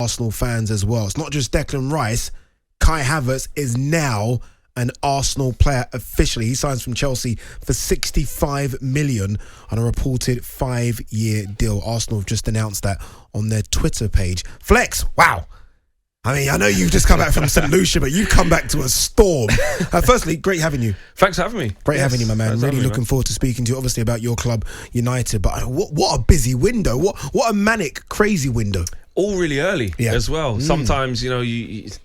Arsenal fans as well. It's not just Declan Rice. Kai Havertz is now an Arsenal player officially. He signs from Chelsea for 65 million on a reported 5-year deal. Arsenal have just announced that on their Twitter page. Flex, wow. I mean, I know you've just come back from St. Lucia, but you've come back to a storm. Firstly, great having you. Thanks for having me. Great having you, my man. Really looking forward to speaking to you, obviously, about your club, United. But what a busy window. What a manic, crazy window. All really early as well. Sometimes,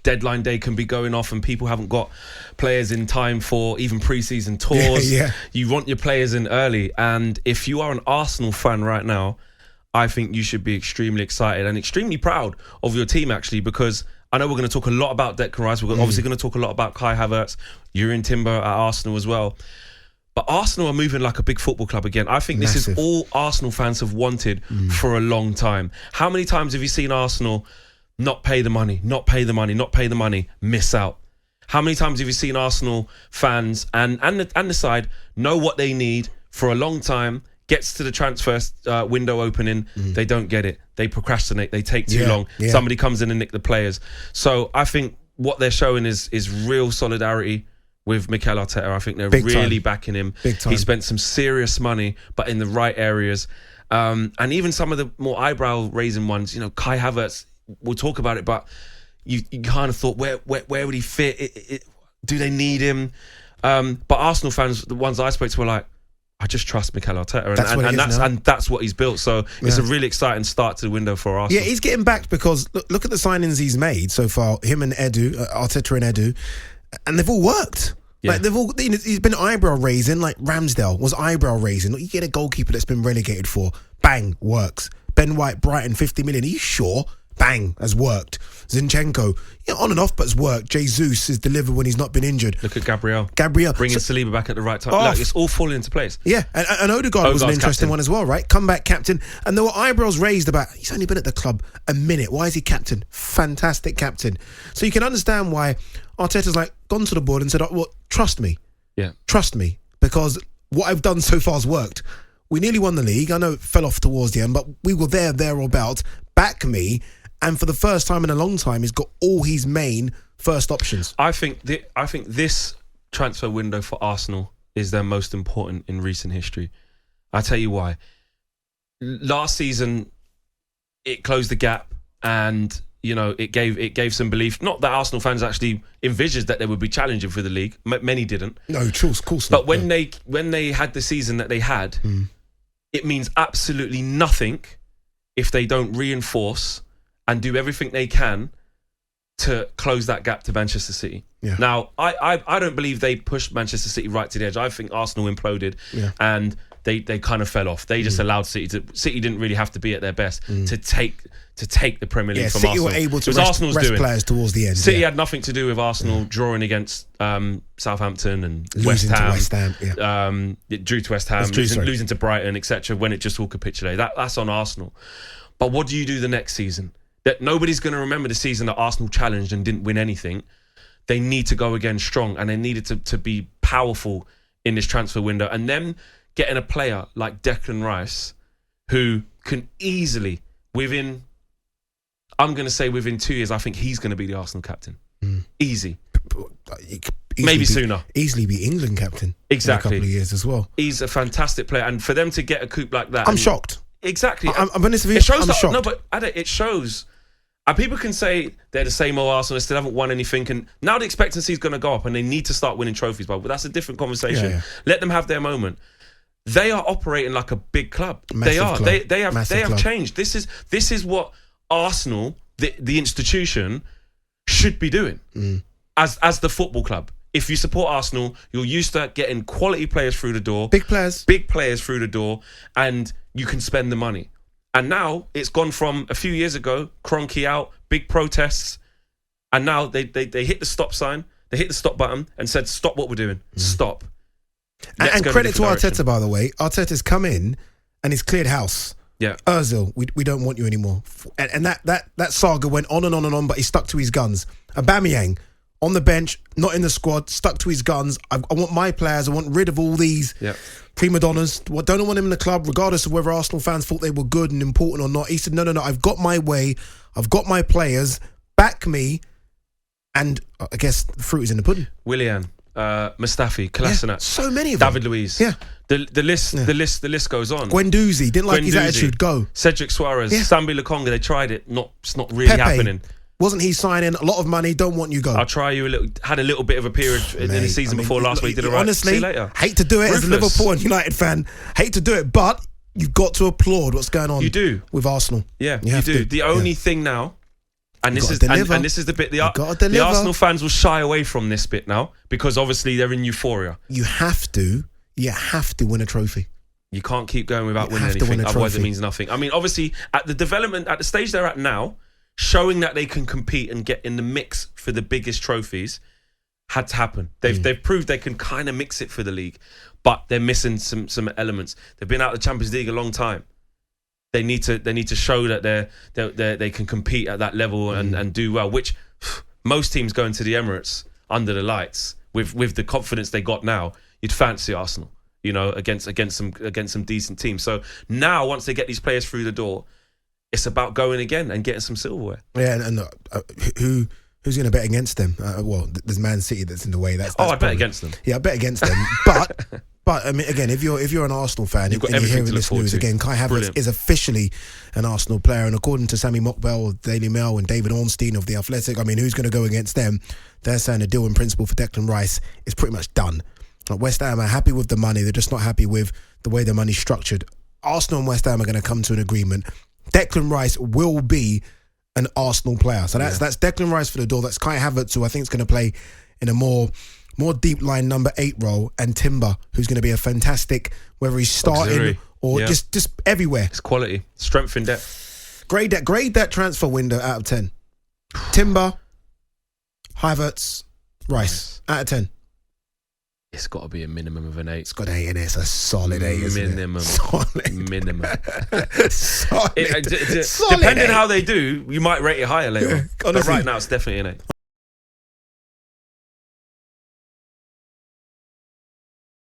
deadline day can be going off and people haven't got players in time for even pre-season tours. You want your players in early. And if you are an Arsenal fan right now, I think you should be extremely excited and extremely proud of your team, actually, because I know we're going to talk a lot about Declan Rice. We're obviously going to talk a lot about Kai Havertz, Jurrien Timber at Arsenal as well. But Arsenal are moving like a big football club again. I think this is all Arsenal fans have wanted for a long time. How many times have you seen Arsenal not pay the money, miss out? How many times have you seen Arsenal fans and the side know what they need for a long time, gets to the transfer window opening, they don't get it. They procrastinate. They take too long. Somebody comes in and nick the players. So I think what they're showing is real solidarity with Mikel Arteta. I think they're really backing him. He spent some serious money, but in the right areas. And even some of the more eyebrow-raising ones, Kai Havertz, we'll talk about it, but you kind of thought, where would he fit? Do they need him? But Arsenal fans, the ones I spoke to, were like, I just trust Mikel Arteta, and that's what he's built. So it's a really exciting start to the window for Arsenal. Yeah, he's getting backed because look at the signings he's made so far. Him and Arteta and Edu, and they've all worked. Like he's been eyebrow raising. Like Ramsdale was eyebrow raising. You get a goalkeeper that's been relegated for, bang, works. Ben White, Brighton, 50 million. Are you sure? Bang, has worked. Zinchenko, on and off, but has worked. Jesus has delivered when he's not been injured. Look at Gabriel. Bringing Saliba back at the right time. It's all falling into place. Yeah, and Odegaard was an interesting one as well, right? Comeback captain. And there were eyebrows raised about, he's only been at the club a minute. Why is he captain? Fantastic captain. So you can understand why Arteta's gone to the board and said, well, trust me. Yeah. Trust me. Because what I've done so far has worked. We nearly won the league. I know it fell off towards the end, but we were there or about. Back me. And for the first time in a long time, he's got all his main first options. I think this transfer window for Arsenal is their most important in recent history. I'll tell you why. Last season, it closed the gap and it gave some belief. Not that Arsenal fans actually envisaged that they would be challenging for the league. Many didn't. No, of course not. But when they had the season that they had, it means absolutely nothing if they don't reinforce and do everything they can to close that gap to Manchester City. Yeah. Now, I don't believe they pushed Manchester City right to the edge. I think Arsenal imploded and they kind of fell off. They just allowed City didn't really have to be at their best to take the Premier League from City Arsenal. Were able to rest players towards the end. City had nothing to do with Arsenal drawing against Southampton and losing West Ham. To West Ham. It drew to West Ham, losing to Brighton, etc. When it just all capitulated. That's on Arsenal. But what do you do the next season? That nobody's going to remember the season that Arsenal challenged and didn't win anything. They need to go again strong, and they needed to be powerful in this transfer window. And then getting a player like Declan Rice, who can easily, within 2 years, I think he's going to be the Arsenal captain. Easy. Maybe sooner. Easily be England captain. Exactly. In a couple of years as well. He's a fantastic player, and for them to get a coup like that, I'm shocked. Exactly. I'm honest with you. I'm shocked. No, but it shows. And people can say they're the same old Arsenal, they still haven't won anything, and now the expectancy is going to go up and they need to start winning trophies, but that's a different conversation. Yeah. Let them have their moment. They are operating like a big club. They are. They have changed. This is what Arsenal, the institution, should be doing as the football club. If you support Arsenal, you're used to getting quality players through the door. Big players through the door, and you can spend the money. And now it's gone from a few years ago, Kroenke out, big protests, and now they hit the stop sign, they hit the stop button and said, stop what we're doing. Stop. And credit to Arteta, by the way. Arteta's come in and he's cleared house. Yeah. Ozil, we don't want you anymore. And that saga went on and on and on, but he stuck to his guns. Aubameyang, on the bench, not in the squad, stuck to his guns. I want my players. I want rid of all these prima donnas. Don't want him in the club, regardless of whether Arsenal fans thought they were good and important or not. He said, no, I've got my way. I've got my players. Back me. And I guess the fruit is in the pudding. Willian, Mustafi, Kolasinac, so many of them. David Luiz. Yeah. The list goes on. Guendouzi, didn't like his attitude. Go. Cedric Suarez, Sambi Lokonga, they tried it. It's not really happening. Wasn't he signing a lot of money? Don't want you go. I'll try you a little. Had a little bit of a period in the season before last week. Did it right. Honestly, see you later. Hate to do it as a Liverpool and United fan. Hate to do it, but you've got to applaud what's going on. You do with Arsenal. Yeah, you do. The only thing now, and this is the bit the Arsenal fans will shy away from this bit now because obviously they're in euphoria. You have to win a trophy. You can't keep going without winning anything. Otherwise, it means nothing. I mean, obviously, at the stage they're at now, showing that they can compete and get in the mix for the biggest trophies had to happen. They've proved they can kind of mix it for the league, but they're missing some elements. They've been out of the Champions League a long time. They need to show that they can compete at that level and do well. Which most teams going to the Emirates under the lights with the confidence they got now, you'd fancy Arsenal, against some decent teams. So now once they get these players through the door, it's about going again and getting some silverware. Yeah, and who's going to bet against them? Well, there's Man City that's in the way. I'd bet against them. Yeah, I bet against them. But I mean, again, if you're an Arsenal fan and you're hearing this news again, Kai Havertz is officially an Arsenal player, and according to Sammy Mokbel of Daily Mail and David Ornstein of The Athletic, I mean, who's going to go against them? They're saying the deal in principle for Declan Rice is pretty much done. West Ham are happy with the money; they're just not happy with the way the money's structured. Arsenal and West Ham are going to come to an agreement. Declan Rice will be an Arsenal player. So that's Declan Rice for the door. That's Kai Havertz, who I think is going to play in a more deep line number 8 role, and Timber, who's going to be a fantastic, whether he's starting or just everywhere. It's quality, strength in depth. Grade that transfer window out of 10. Timber, Havertz, Rice out of 10. It's got to be a minimum of an 8. It's got an 8 in it. It's a solid 8, isn't minimum. it? Solid. Minimum. Solid. Depending how they do, you might rate it higher later. Honestly, but right now, it's definitely an 8.